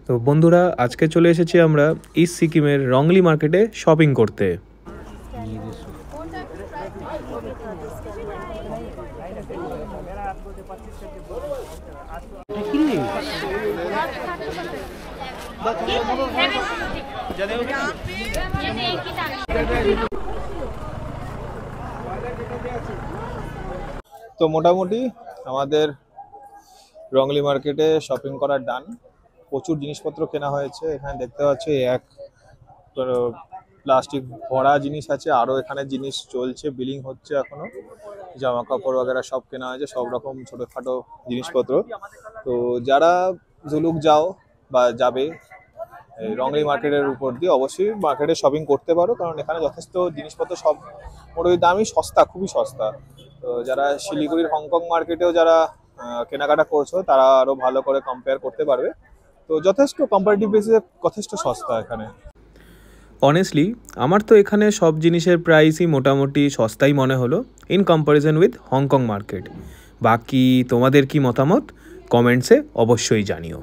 তো বন্ধুরা, আজকে চলে এসেছি আমরা ইস্ট সিকিমের রংলি মার্কেটে শপিং করতে। তো মোটামুটি আমাদের রংলি মার্কেটে শপিং করার ডান। প্রচুর জিনিসপত্র কেনা হয়েছে। এখানে দেখতে পাচ্ছি এক প্লাস্টিক ভরা জিনিস আছে, আরো এখানে জিনিস চলছে, বিলিং হচ্ছে এখনো। জামা কাপড় वगैरह সব কেনা হয়েছে, সব রকম ছোটখাটো জিনিসপত্র। তো যারা জুলুক যাও বা যাবে এই রংলি মার্কেটের উপর দিয়ে, অবশ্যই মার্কেটে শপিং করতে পারো, কারণ এখানে যথেষ্ট জিনিসপত্র সব মোটামুটি দামই সস্তা, খুবই সস্তা। তো যারা শিলিগুড়ির হংকং মার্কেটেও যারা কেনাকাটা করছো, তারা আরো ভালো করে কম্পেয়ার করতে পারবে। তো যথেষ্ট কম্পারেটিভ বেসিসে যথেষ্ট সস্তা এখানে। অনেস্টলি আমার তো এখানে সব জিনিসের প্রাইসই মোটামুটি সস্তাই মনে হলো in comparison with Hong Kong market. বাকি তোমাদের কি মতামত কমেন্টসে অবশ্যই জানিও।